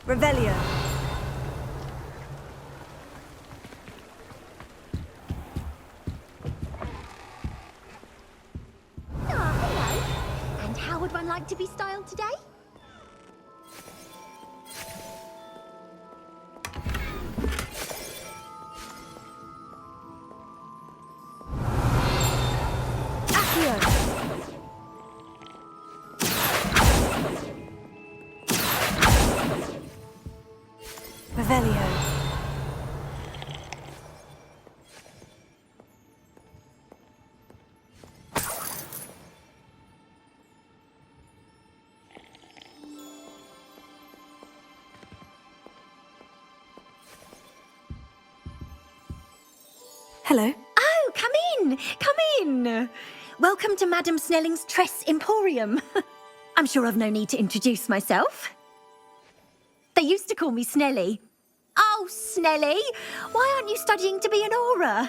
Revelio. Hello. And how would one like to be styled today? Revelio. Hello. Oh, come in! Come in! Welcome to Madame Snelling's Tress Emporium. I'm sure I've no need to introduce myself. They used to call me Snelly. Oh, Snelly, why aren't you studying to be an aura?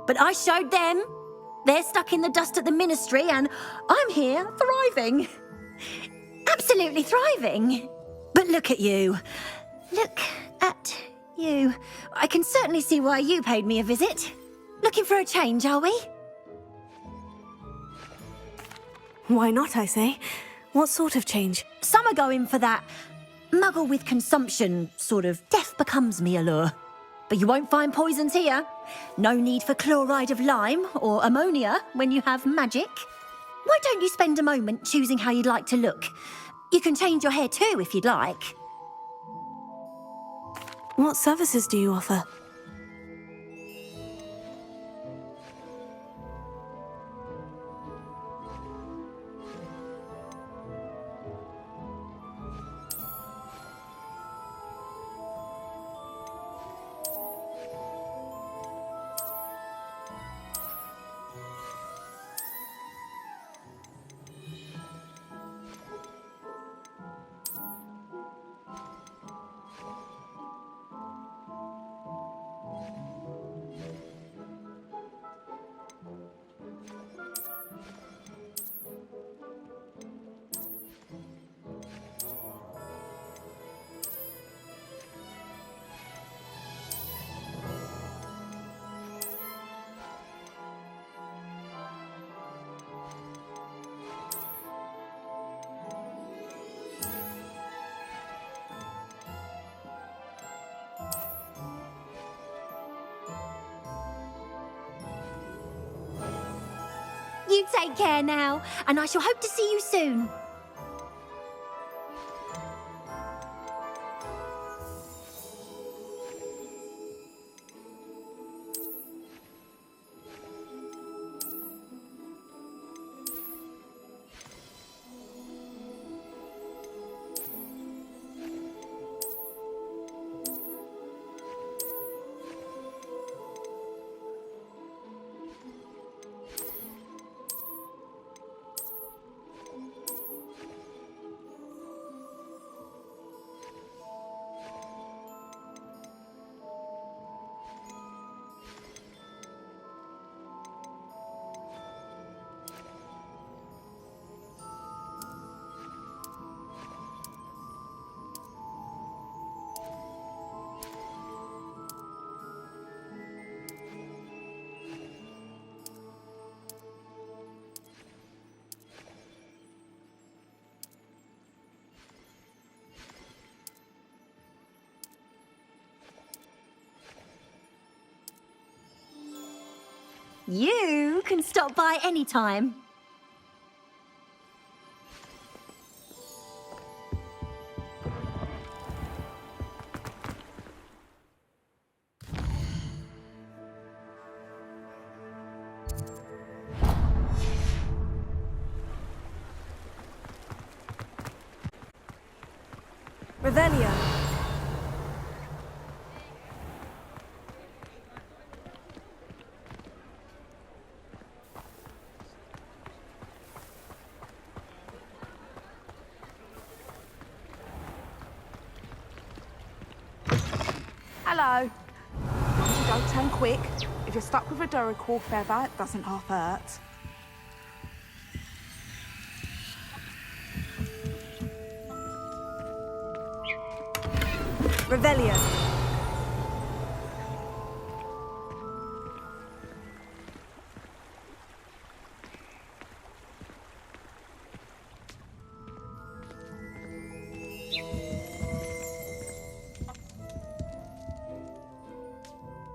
But I showed them. They're stuck in the dust at the ministry and I'm here thriving. Absolutely thriving. But look at you. Look at you. I can certainly see why you paid me a visit. Looking for a change, are we? Why not, I say? What sort of change? Some are going for that muggle with consumption, sort of death becomes me allure. But you won't find poisons here. No need for chloride of lime or ammonia when you have magic. Why don't you spend a moment choosing how you'd like to look? You can change your hair too if you'd like. What services do you offer? You take care now, and I shall hope to see you soon. You can stop by any time. Revelio. Hello. As long as you don't turn quick. If you're stuck with a Duracell feather, it doesn't half hurt. Revelio.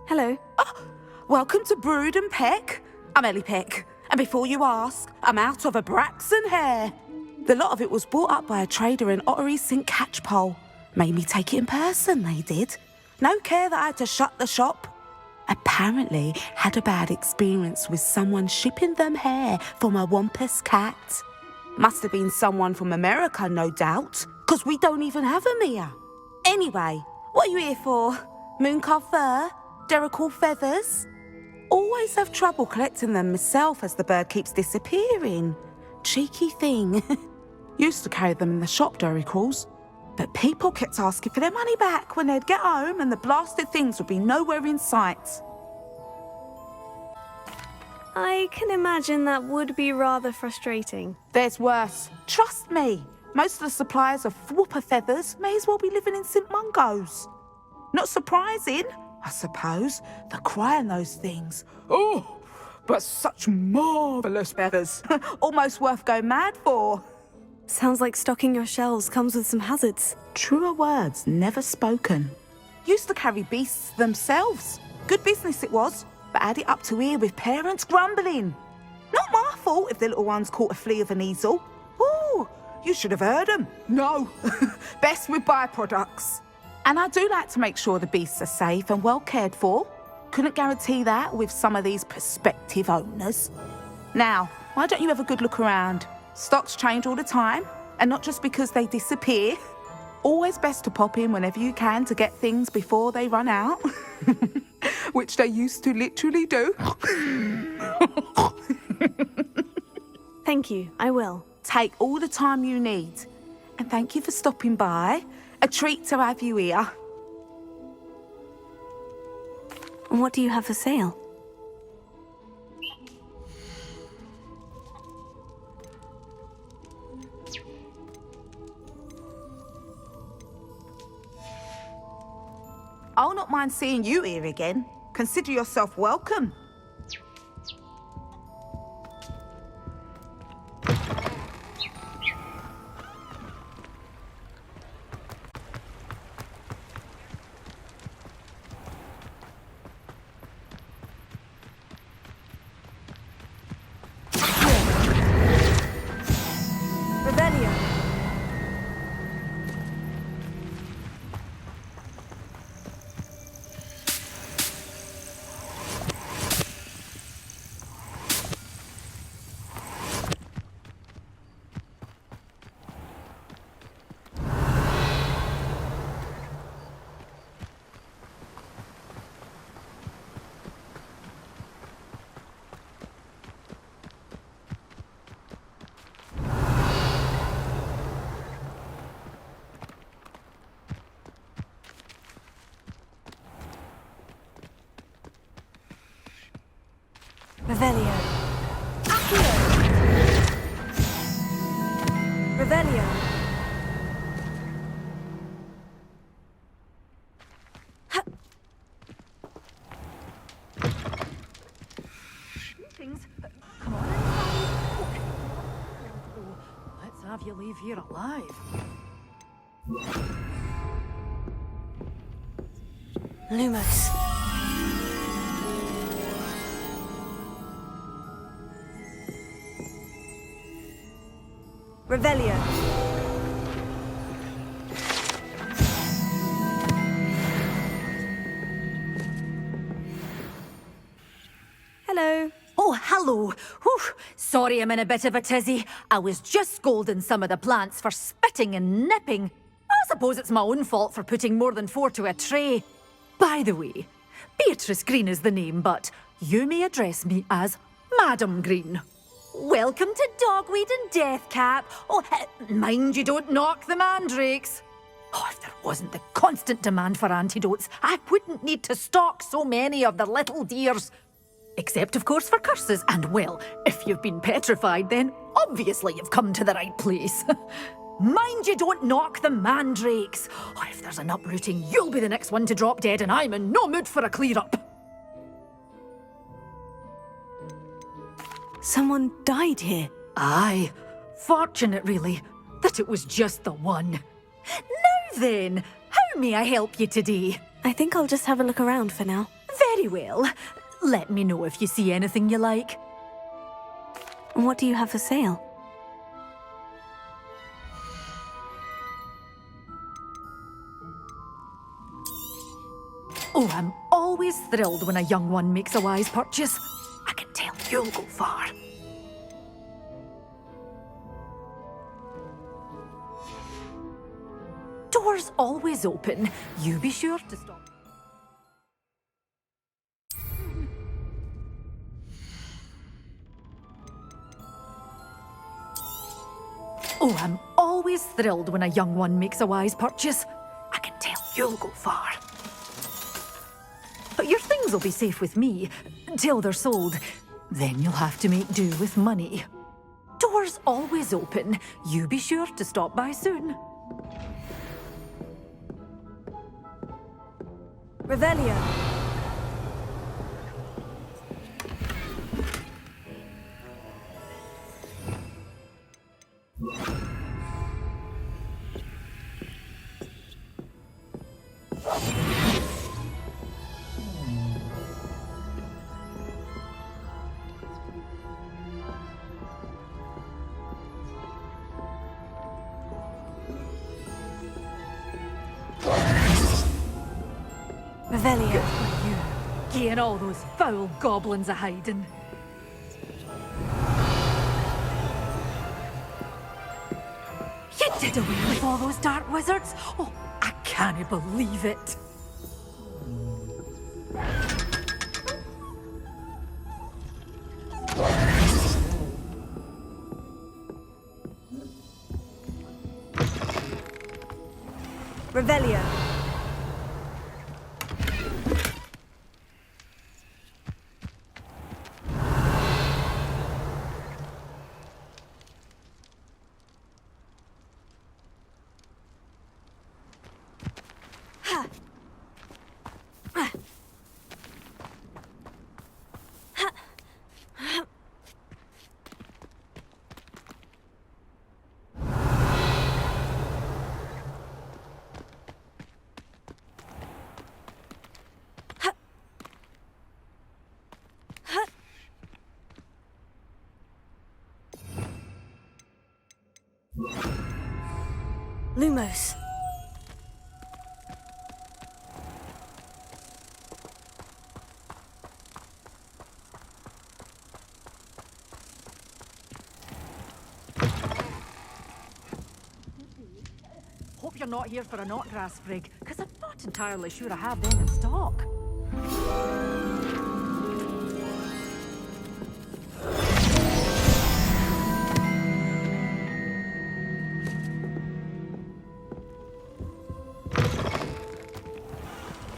Hello. Welcome to Brood and Peck. I'm Ellie Peck, and before you ask, I'm out of a Braxton hair. The lot of it was bought up by a trader in Ottery St. Catchpole. Made me take it in person, they did. No care that I had to shut the shop. Apparently had a bad experience with someone shipping them hair for my Wampus cat. Must have been someone from America, no doubt, 'cause we don't even have them here. Anyway, what are you here for? Mooncarved fur? Derrickle feathers? Always have trouble collecting them myself as the bird keeps disappearing. Cheeky thing. Used to carry them in the shop, Derricles. But people kept asking for their money back when they'd get home and the blasted things would be nowhere in sight. I can imagine that would be rather frustrating. There's worse. Trust me. Most of the suppliers of whooper feathers may as well be living in St. Mungo's. Not surprising, I suppose, the cry in those things. Oh, but such marvellous feathers. Almost worth going mad for. Sounds like stocking your shelves comes with some hazards. Truer words never spoken. Used to carry beasts themselves. Good business it was, but had it up to here with parents grumbling. Not my fault if the little ones caught a flea of an easel. Ooh, you should have heard them. No, best with byproducts. And I do like to make sure the beasts are safe and well cared for. Couldn't guarantee that with some of these prospective owners. Now, why don't you have a good look around? Stocks change all the time, and not just because they disappear. Always best to pop in whenever you can to get things before they run out. Which they used to literally do. Thank you, I will. Take all the time you need. And thank you for stopping by. A treat to have you here. And what do you have for sale? I'll not mind seeing you here again. Consider yourself welcome. Revelio. Revelio. Accio! Revelio. Things. Come on. Let's have you leave here alive. Lumos. Revelio. Hello. Oh, hello. Whew. Sorry I'm in a bit of a tizzy. I was just scolding some of the plants for spitting and nipping. I suppose it's my own fault for putting more than 4 to a tray. By the way, Beatrice Green is the name, but you may address me as Madam Green. Welcome to Dogweed and Deathcap. Oh, mind you don't knock the mandrakes. Oh, if there wasn't the constant demand for antidotes, I wouldn't need to stock so many of the little dears. Except, of course, for curses. And, well, if you've been petrified, then obviously you've come to the right place. Mind you don't knock the mandrakes. Oh, if there's an uprooting, you'll be the next one to drop dead, and I'm in no mood for a clear-up. Someone died here. Aye. Fortunate, really, that it was just the one. Now then, how may I help you today? I think I'll just have a look around for now. Very well. Let me know if you see anything you like. What do you have for sale? Oh, I'm always thrilled when a young one makes a wise purchase. I can tell you'll go far. Doors always open. You be sure to stop. Oh, I'm always thrilled when a young one makes a wise purchase. I can tell you'll go far. But your things will be safe with me until they're sold. Then you'll have to make do with money. Doors always open. You be sure to stop by soon. Revelio. Revelio. Getting all those foul goblins a-hiding. You did away with all those dark wizards? Oh, I can't believe it. Revelio. Lumos. Hope you're not here for a knotgrass sprig, because I'm not entirely sure I have them in stock.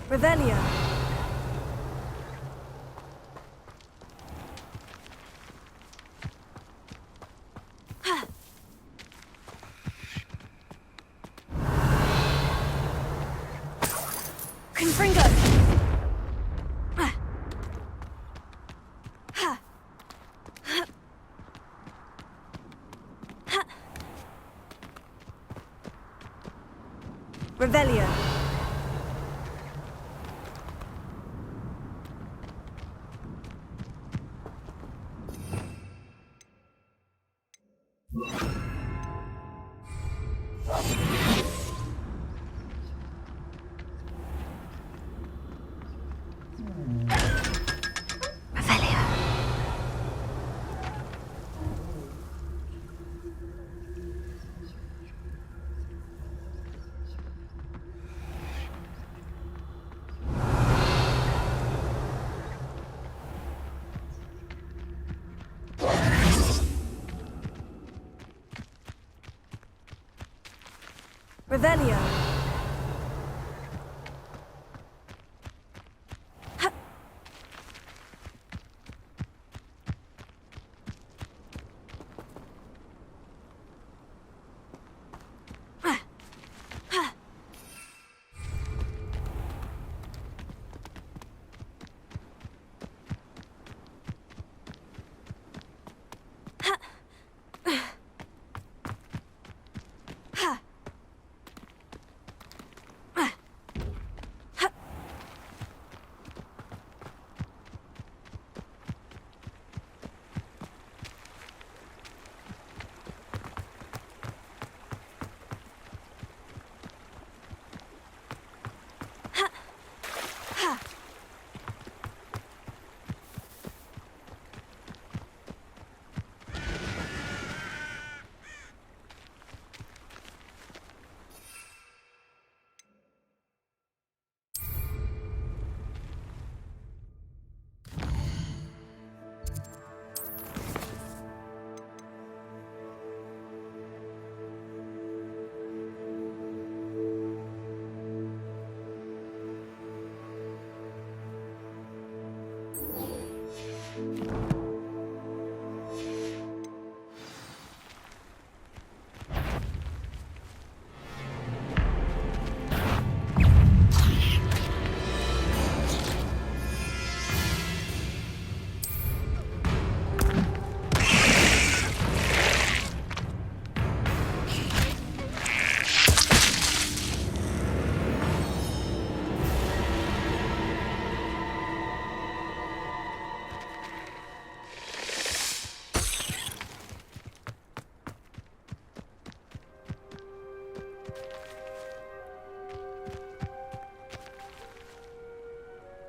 Revelio. Confringo. Revelio. Revelio.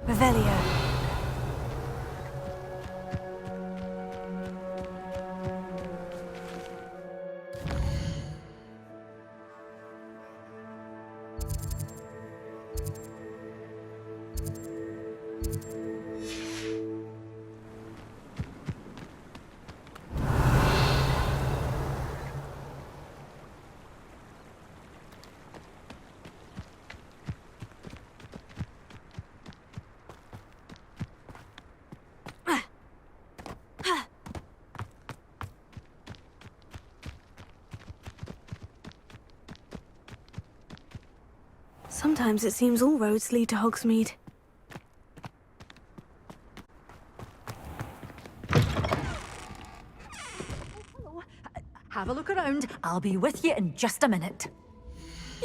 Revelio. Sometimes it seems all roads lead to Hogsmeade. Have a look around. I'll be with you in just a minute.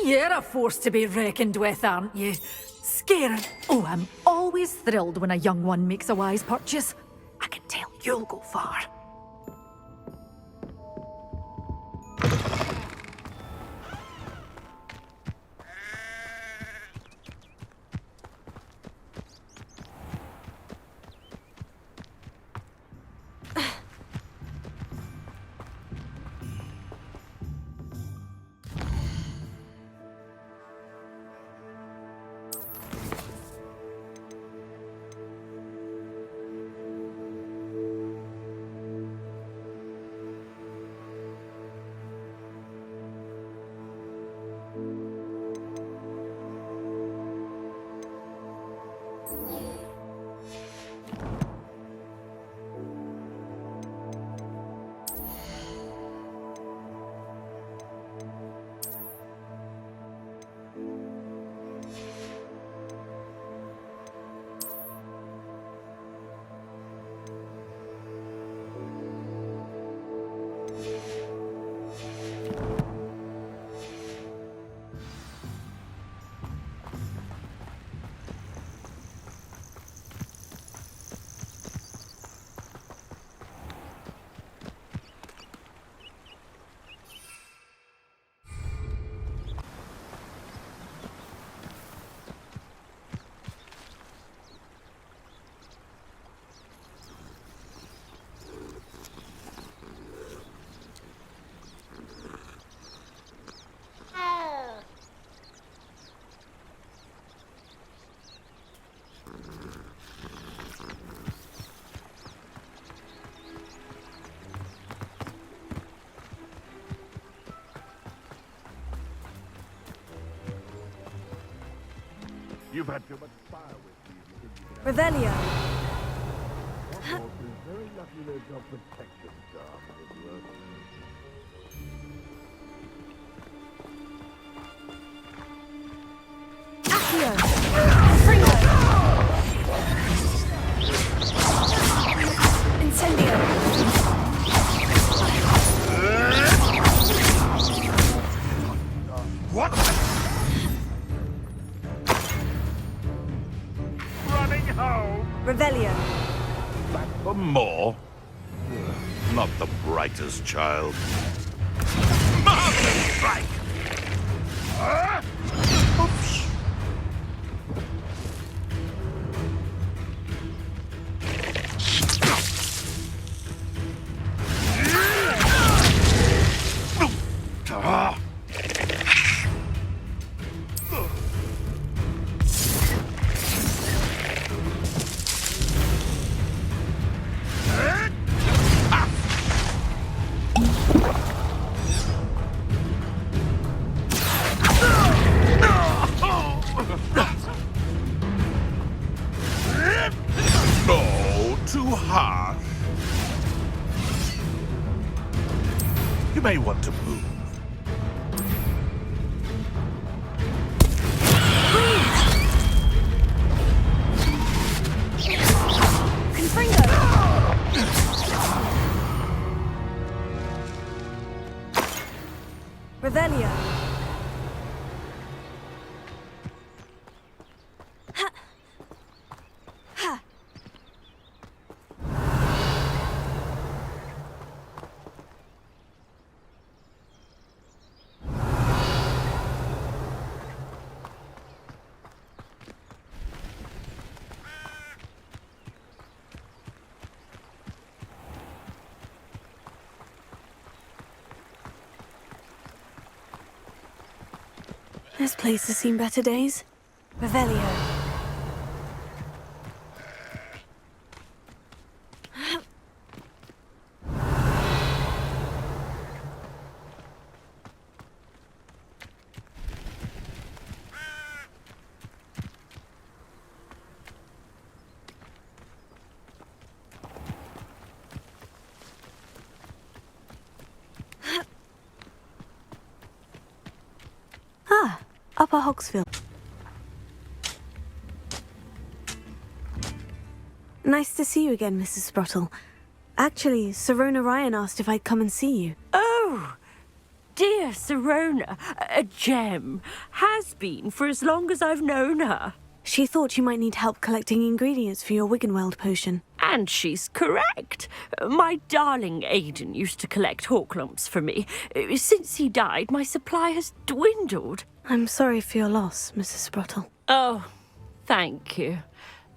You're a force to be reckoned with, aren't you? Scaring. Oh, I'm always thrilled when a young one makes a wise purchase. I can tell you'll go far. You've had too much fire with you. Revelio. One horse is very lucky there's no protection staff in his work. Incendio. What? Running home? Revelio. Back for more? Not the brightest child. Marvelous strike! Oops! harsh. You may want to move. Revelio. This place has seen better days. Revelio. Upper Hogsfield. Nice to see you again, Mrs. Sprottle. Actually, Sirona Ryan asked if I'd come and see you. Oh, dear Sirona, a gem. Has been for as long as I've known her. She thought you might need help collecting ingredients for your Wiggenweld potion. And she's correct. My darling Aidan used to collect hawk lumps for me. Since he died, my supply has dwindled. I'm sorry for your loss, Mrs. Sprottle. Oh, thank you.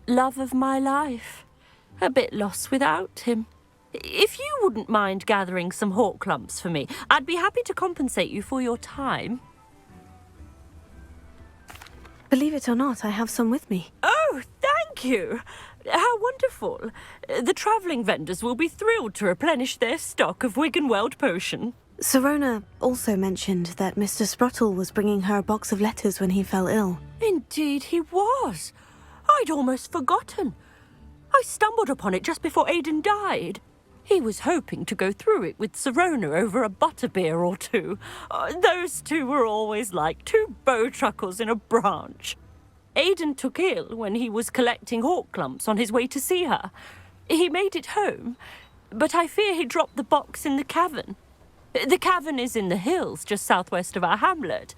Love of my life. A bit lost without him. If you wouldn't mind gathering some hawk lumps for me, I'd be happy to compensate you for your time. Believe it or not, I have some with me. Oh, thank you. How wonderful. The travelling vendors will be thrilled to replenish their stock of Wiggenweld potion. Sirona also mentioned that Mr. Sprottle was bringing her a box of letters when he fell ill. Indeed he was. I'd almost forgotten. I stumbled upon it just before Aidan died. He was hoping to go through it with Sirona over a butterbeer or two. Those two were always like two bowtruckles in a branch. Aidan took ill when he was collecting hawk lumps on his way to see her. He made it home, but I fear he dropped the box in the cavern. The cavern is in the hills just southwest of our hamlet.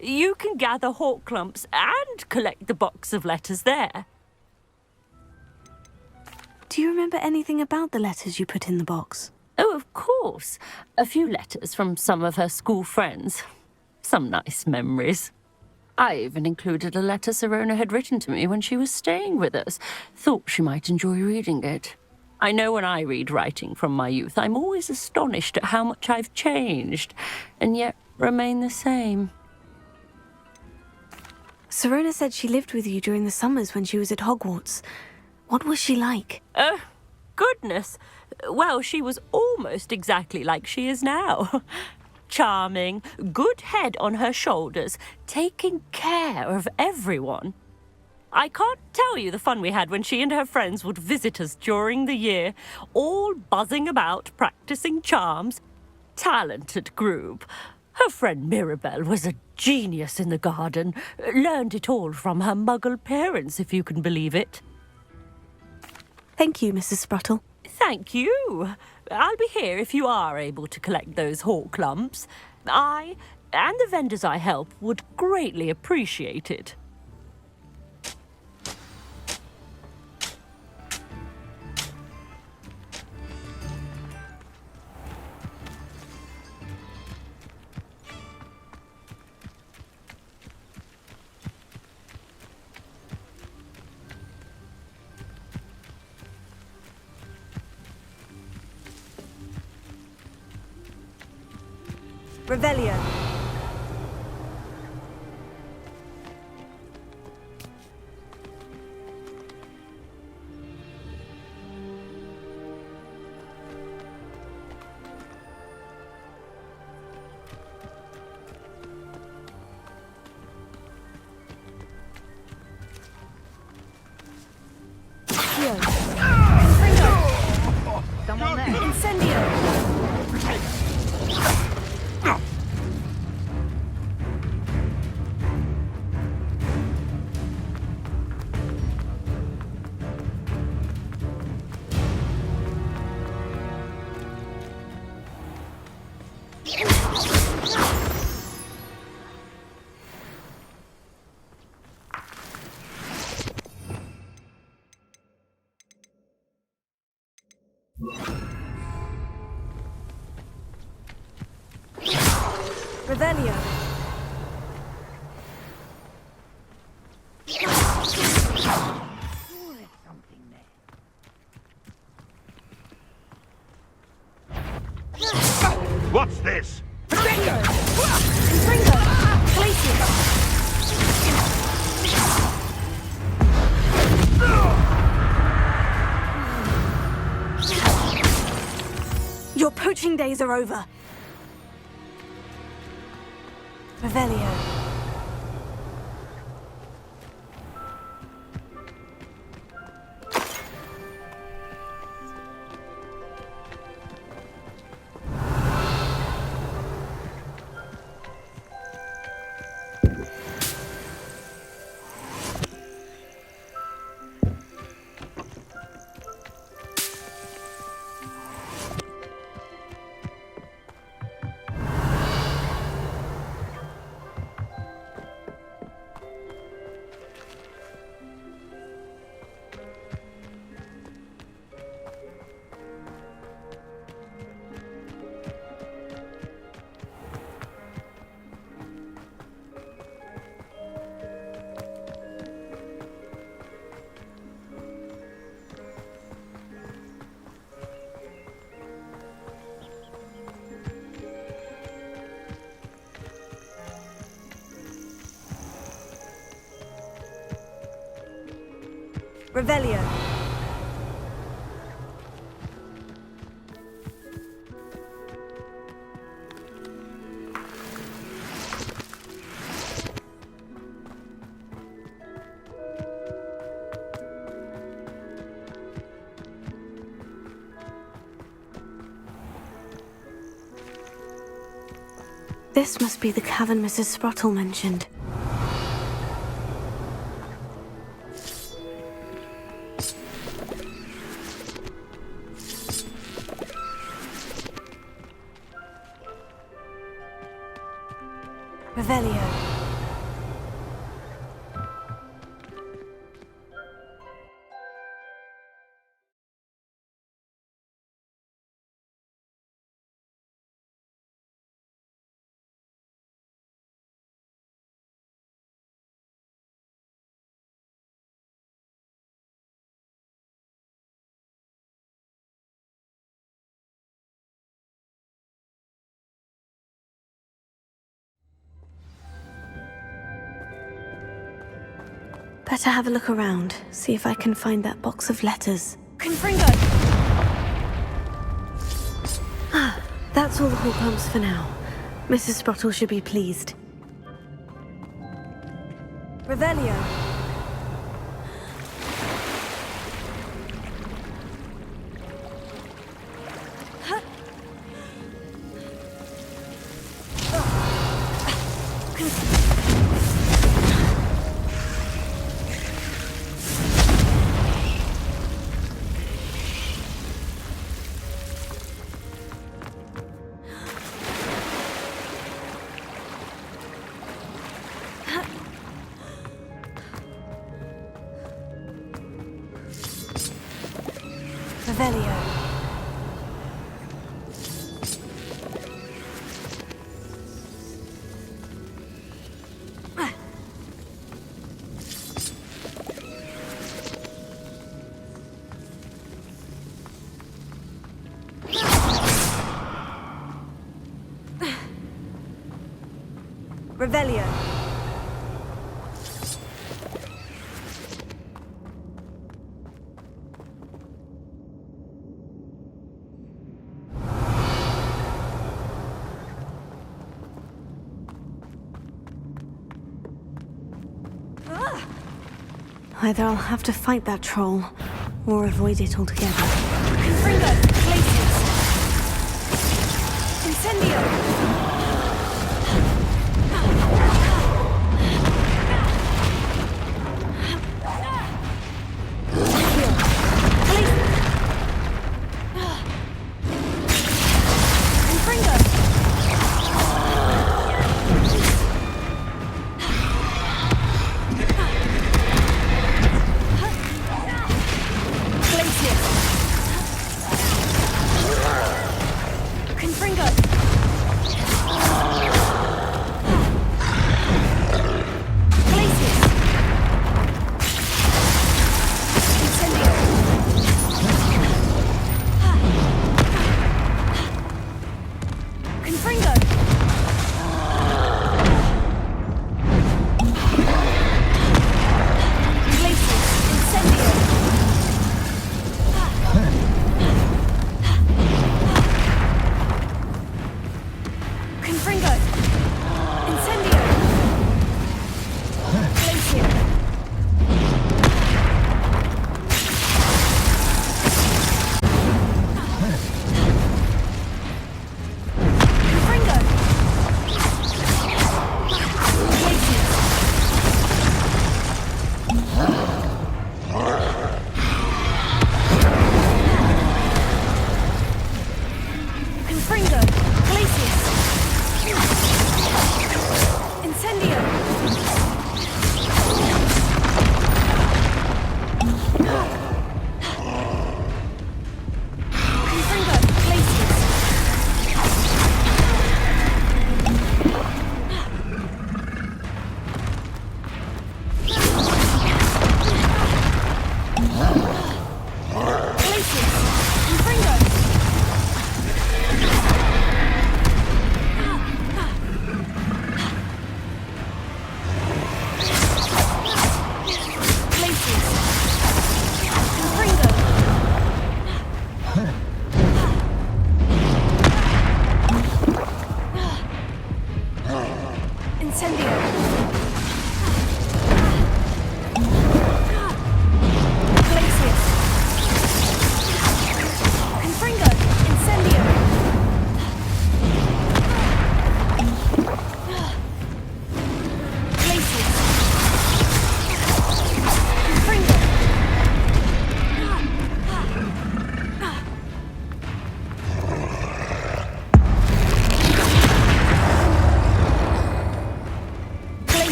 You can gather hawk lumps and collect the box of letters there. Do you remember anything about the letters you put in the box? Oh, of course. A few letters from some of her school friends. Some nice memories. I even included a letter Sirona had written to me when she was staying with us. Thought she might enjoy reading it. I know when I read writing from my youth, I'm always astonished at how much I've changed, and yet remain the same. Sirona said she lived with you during the summers when she was at Hogwarts. What was she like? Goodness. Well, she was almost exactly like she is now. Charming, good head on her shoulders, taking care of everyone. I can't tell you the fun we had when she and her friends would visit us during the year, all buzzing about, practicing charms. Talented group. Her friend Mirabelle was a genius in the garden. Learned it all from her muggle parents, if you can believe it. Thank you, Mrs. Sprottle. Thank you. I'll be here if you are able to collect those hawk lumps. I, and the vendors I help, would greatly appreciate it. Revelio. Here. down there. Incendio! Revelio. What's this? Revelio. Confringo. Glacius. Your poaching days are over. Revelio. Revelio. This must be the cavern Mrs. Sprottle mentioned. Revelio. Better have a look around, see if I can find that box of letters. Confringo! Ah, that's all the Hawkums for now. Mrs. Sprottle should be pleased. Revelio. Revelio. Revelio. Either I'll have to fight that troll, or avoid it altogether. Confringo. Glacius. Incendio.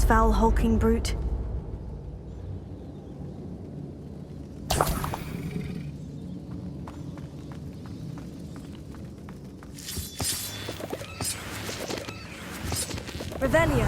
Foul hulking brute. Revelio.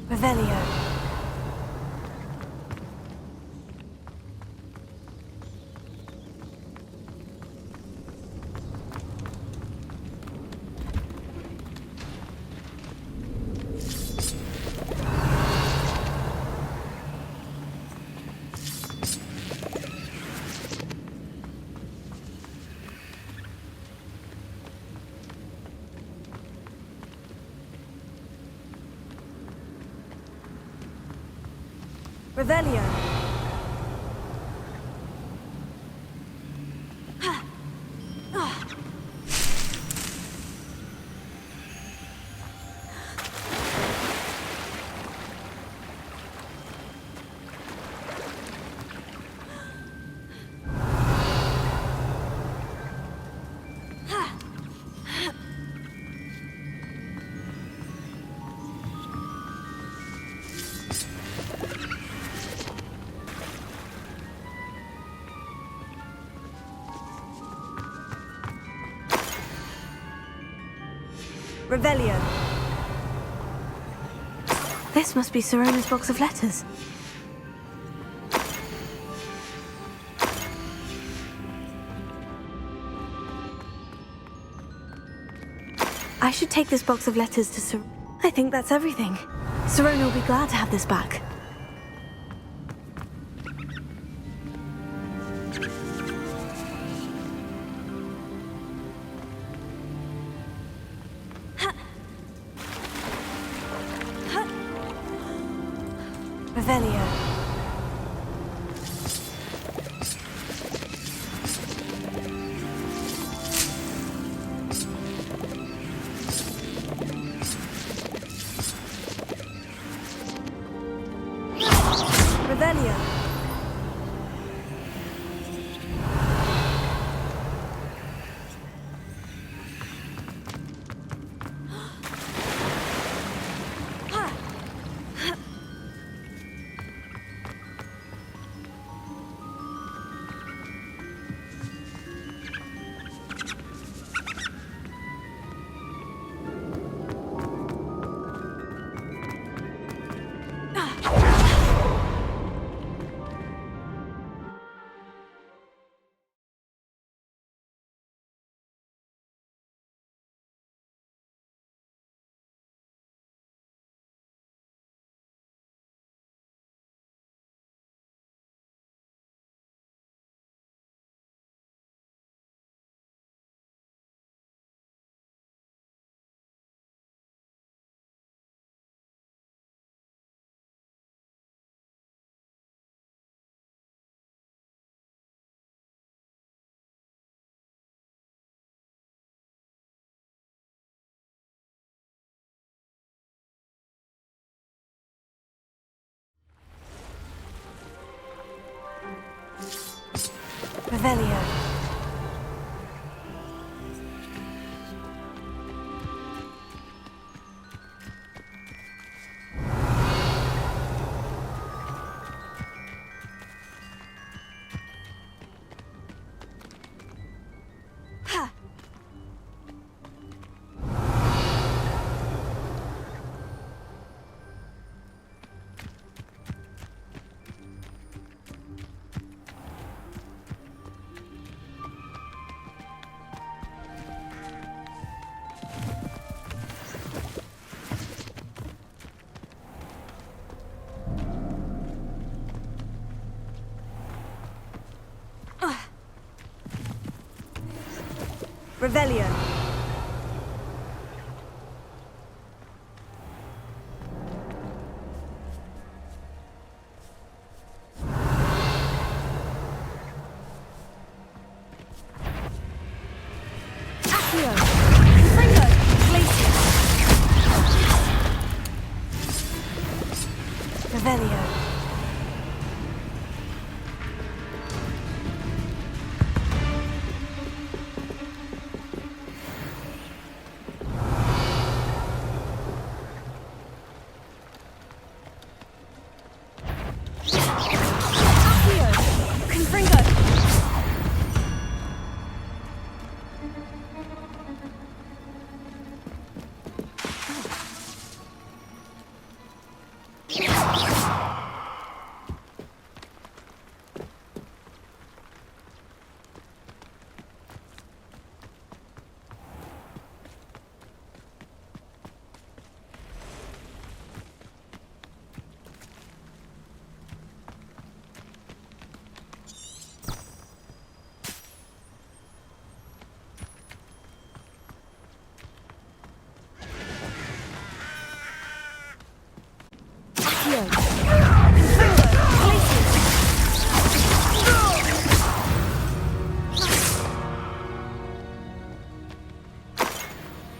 Revelio. Revelio. Revelio. This must be Sirona's box of letters. I should take this box of letters to Sir... I think that's everything. Sirona will be glad to have this back. Revelio. Revelio. Revelio. Revelio. Accio. Confringo. Glacier.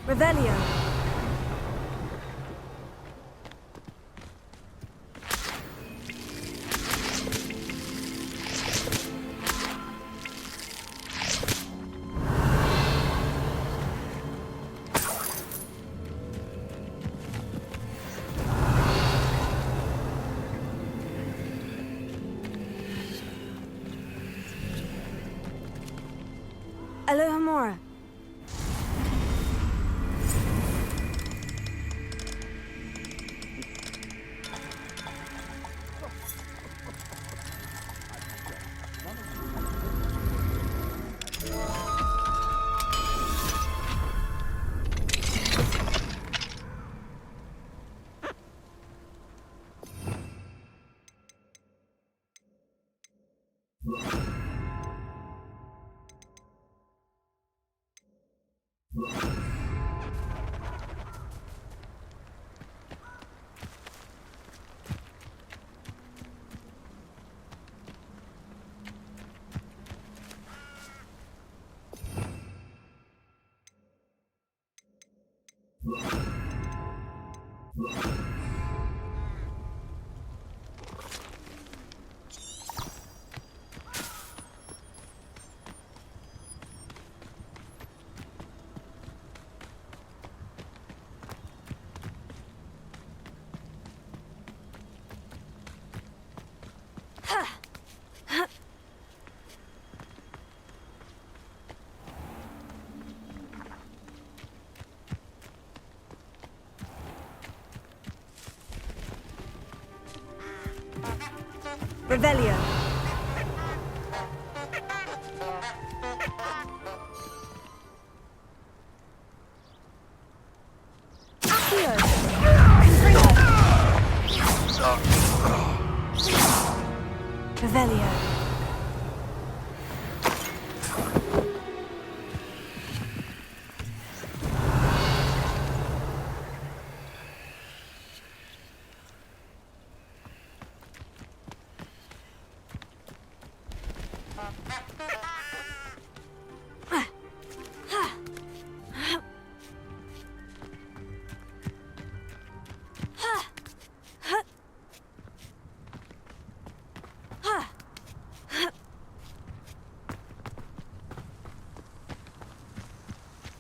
Revelio. Alohomora. Revelio. Accio. Revelio.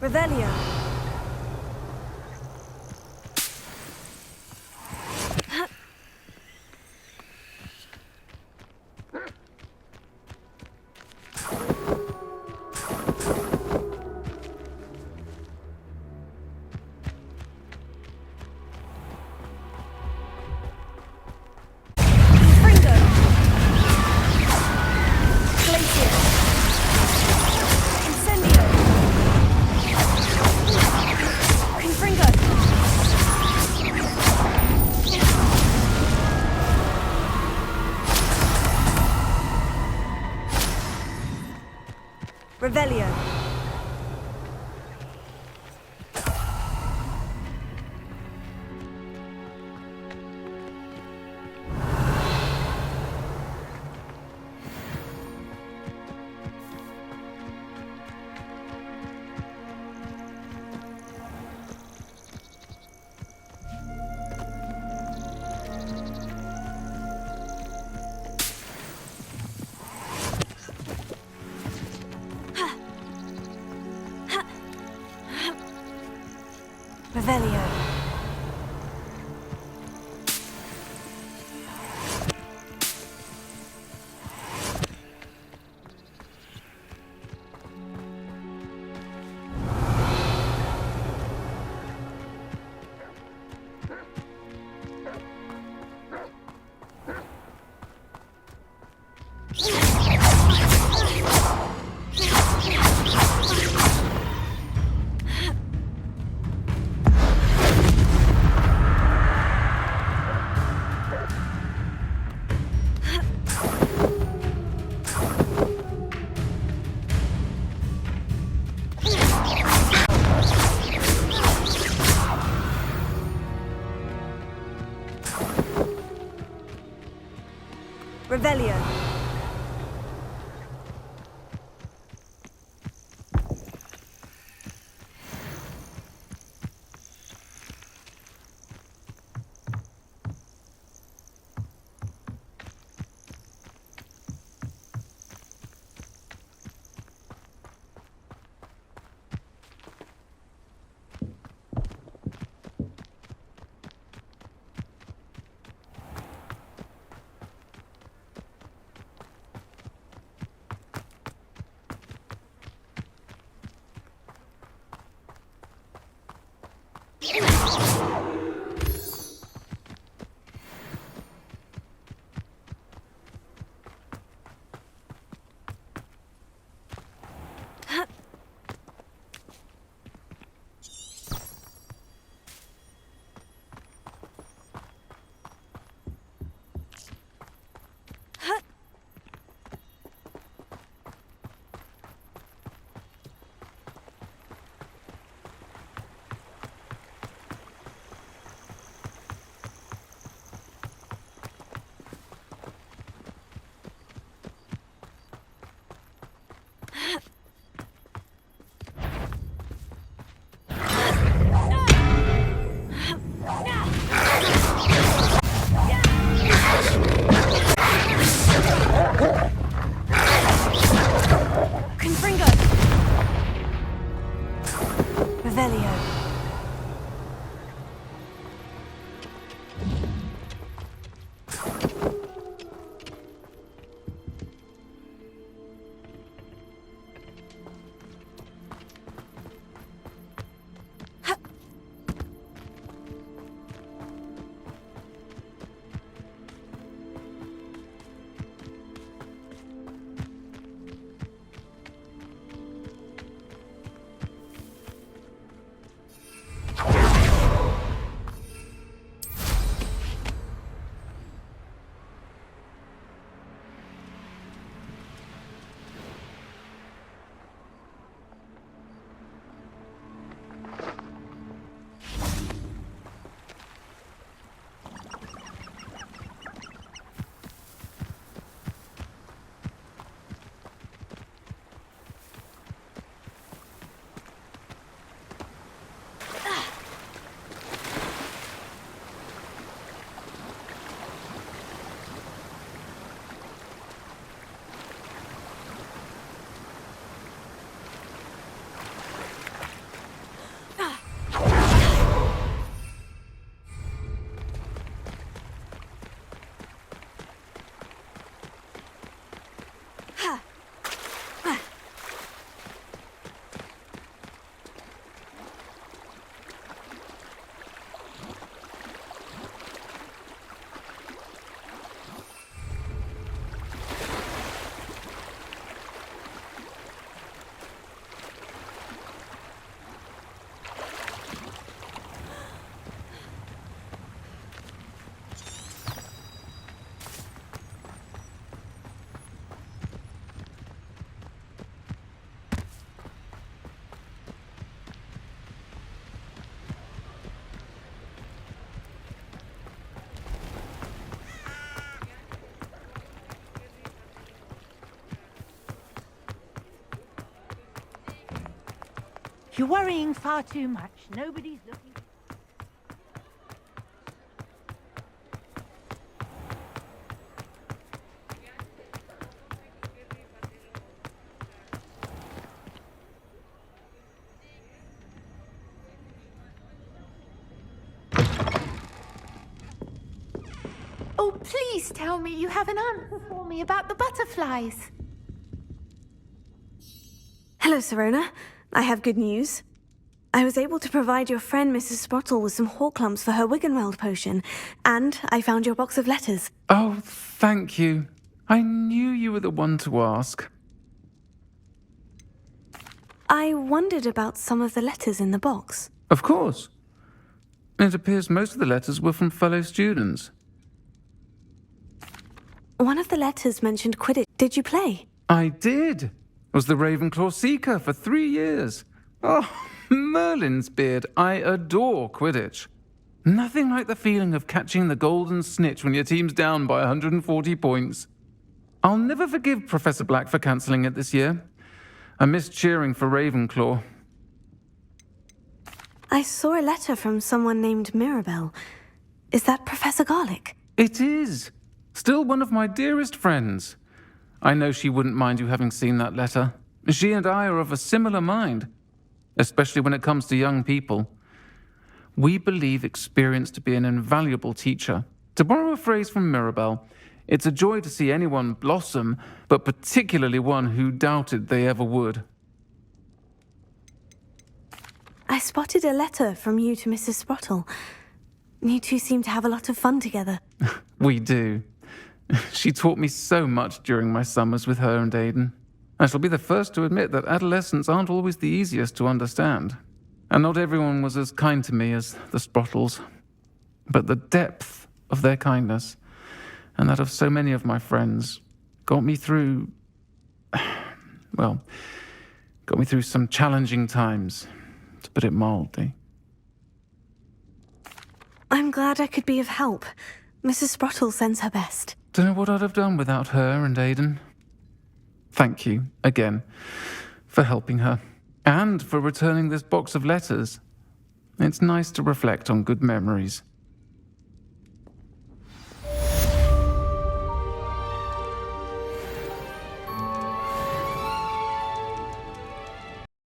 Revelio. Revelio. Revelio. Revelio. You're worrying far too much. Nobody's looking. Oh, please tell me you have an answer for me about the butterflies. Hello, Sirona. I have good news. I was able to provide your friend Mrs. Sprottle with some Horklumps for her Wiggenweld potion, and I found your box of letters. Oh, thank you. I knew you were the one to ask. I wondered about some of the letters in the box. Of course. It appears most of the letters were from fellow students. One of the letters mentioned Quidditch. Did you play? I did. Was the Ravenclaw Seeker for 3 years. Oh, Merlin's beard. I adore Quidditch. Nothing like the feeling of catching the golden snitch when your team's down by 140 points. I'll never forgive Professor Black for cancelling it this year. I missed cheering for Ravenclaw. I saw a letter from someone named Mirabelle. Is that Professor Garlick? It is. Still one of my dearest friends. I know she wouldn't mind you having seen that letter. She and I are of a similar mind, especially when it comes to young people. We believe experience to be an invaluable teacher. To borrow a phrase from Mirabelle, it's a joy to see anyone blossom, but particularly one who doubted they ever would. I I spotted a letter from you to Mrs. Sprottle. You two seem to have a lot of fun together. We do. She taught me so much during my summers with her and Aidan. I shall be the first to admit that adolescents aren't always the easiest to understand. And not everyone was as kind to me as the Sprottles. But the depth of their kindness, and that of so many of my friends, got me through... well, got me through some challenging times, to put it mildly. I'm glad I could be of help. Mrs. Sprottle sends her best. Don't know what I'd have done without her and Aidan. Thank you, again, for helping her, and for returning this box of letters. It's nice to reflect on good memories.